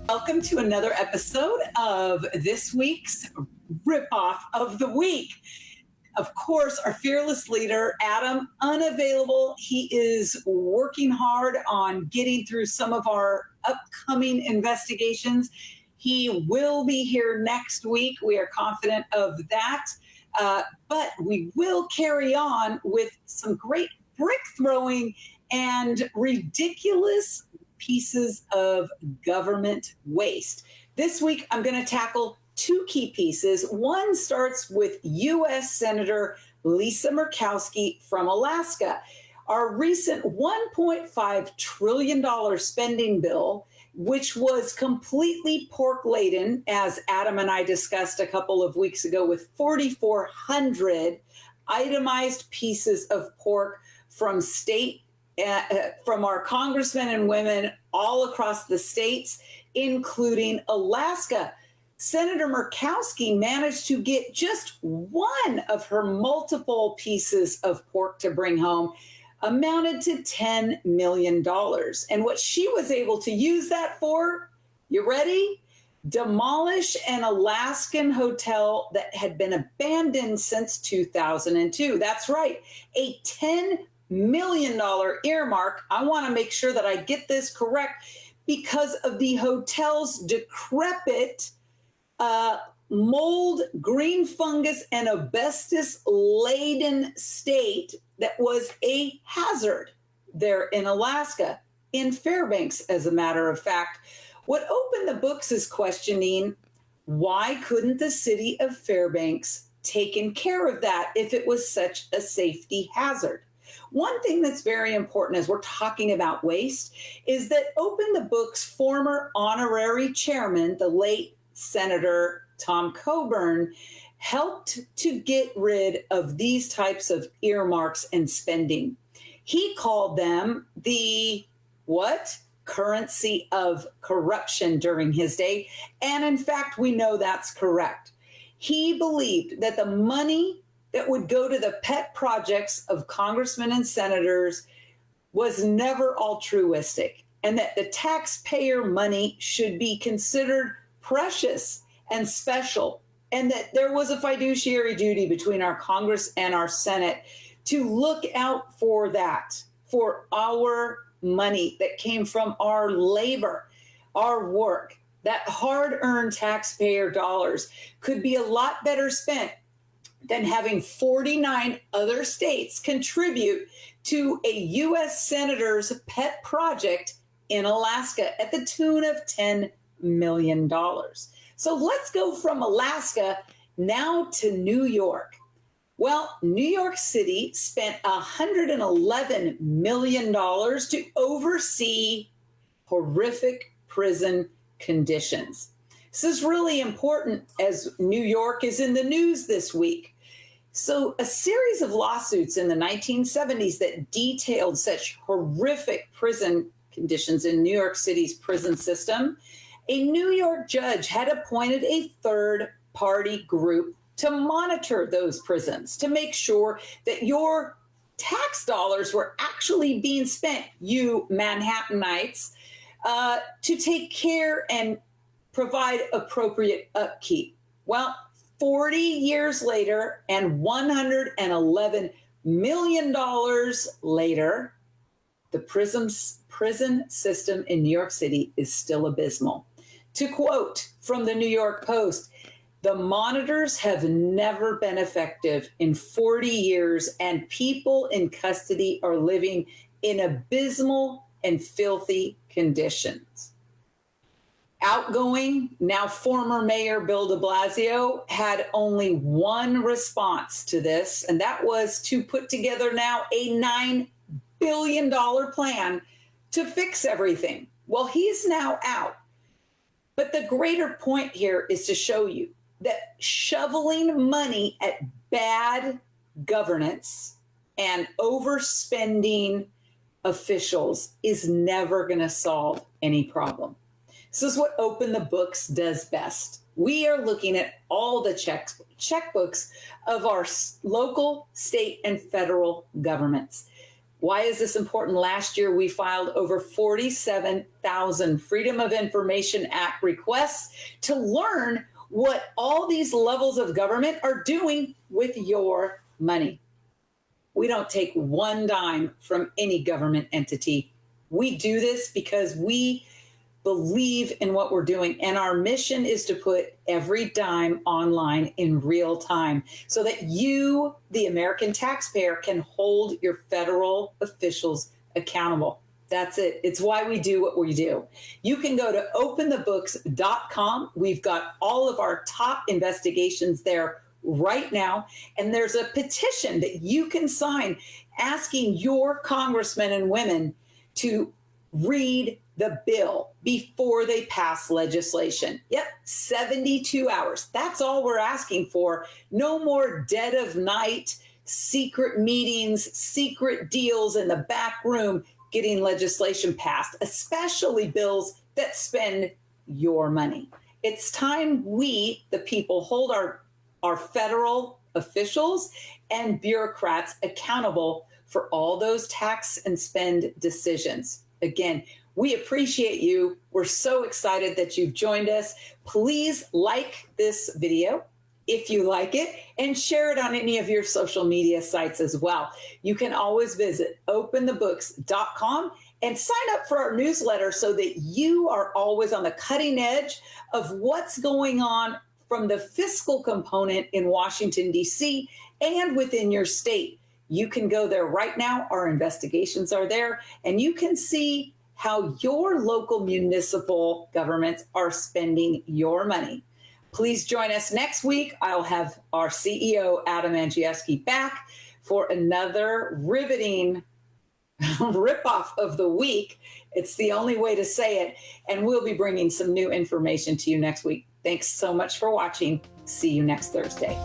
Welcome to another episode of this week's Ripoff of the Week. Of course, our fearless leader, Adam, unavailable. He is working hard on getting through some of our upcoming investigations. He will be here next week. We are confident of that. But we will carry on with some great brick throwing and ridiculous pieces of government waste. This week, I'm going to tackle two key pieces. One starts with U.S. Senator Lisa Murkowski from Alaska. Our recent $1.5 trillion spending bill, which was completely pork-laden, as Adam and I discussed a couple of weeks ago, with 4,400 itemized pieces of pork from from our congressmen and women all across the states, including Alaska. Senator Murkowski managed to get just one of her multiple pieces of pork to bring home, amounted to $10 million. And what she was able to use that for, you ready? Demolish an Alaskan hotel that had been abandoned since 2002. That's right, a $10 million earmark. I want to make sure that I get this correct because of the hotel's decrepit mold, green fungus, and asbestos-laden state that was a hazard there in Alaska, in Fairbanks, as a matter of fact. What opened the books is questioning, why couldn't the city of Fairbanks taken care of that if it was such a safety hazard? One thing that's very important as we're talking about waste is that Open the Book's former honorary chairman, the late Senator Tom Coburn, helped to get rid of these types of earmarks and spending. He called them the currency of corruption during his day. And in fact, we know that's correct. He believed that the money that would go to the pet projects of congressmen and senators was never altruistic, and that the taxpayer money should be considered precious and special, and that there was a fiduciary duty between our Congress and our Senate to look out for that, for our money that came from our labor, our work. That hard-earned taxpayer dollars could be a lot better spent than having 49 other states contribute to a U.S. senator's pet project in Alaska at the tune of $10 million. So let's go from Alaska now to New York. Well, New York City spent $111 million to oversee horrific prison conditions. This is really important as New York is in the news this week. So a series of lawsuits in the 1970s that detailed such horrific prison conditions in New York City's prison system, a New York judge had appointed a third-party group to monitor those prisons to make sure that your tax dollars were actually being spent, you Manhattanites, to take care and provide appropriate upkeep. Well, 40 years later and $111 million later, the prison system in New York City is still abysmal. To quote from the New York Post, the monitors have never been effective in 40 years, and people in custody are living in abysmal and filthy conditions. Outgoing, now former Mayor Bill de Blasio had only one response to this, and that was to put together now a $9 billion plan to fix everything. Well, he's now out. But the greater point here is to show you that shoveling money at bad governance and overspending officials is never going to solve any problem. This is what Open the Books does best. We are looking at all the checkbooks of our local, state, and federal governments. Why is this important? Last year, we filed over 47,000 Freedom of Information Act requests to learn what all these levels of government are doing with your money. We don't take one dime from any government entity. We do this because we believe in what we're doing. And our mission is to put every dime online in real time so that you, the American taxpayer, can hold your federal officials accountable. That's it. It's why we do what we do. You can go to openthebooks.com. We've got all of our top investigations there right now. And there's a petition that you can sign asking your congressmen and women to read the bill before they pass legislation. Yep, 72 hours. That's all we're asking for. No more dead of night, secret meetings, secret deals in the back room getting legislation passed, especially bills that spend your money. It's time we, the people, hold our federal officials and bureaucrats accountable for all those tax and spend decisions. Again, we appreciate you. We're so excited that you've joined us. Please like this video if you like it and share it on any of your social media sites as well. You can always visit openthebooks.com and sign up for our newsletter so that you are always on the cutting edge of what's going on from the fiscal component in Washington, D.C. and within your state. You can go there right now. Our investigations are there, and you can see how your local municipal governments are spending your money. Please join us next week. I'll have our CEO, Adam Andrzejewski, back for another riveting ripoff of the week. It's the only way to say it. And we'll be bringing some new information to you next week. Thanks so much for watching. See you next Thursday.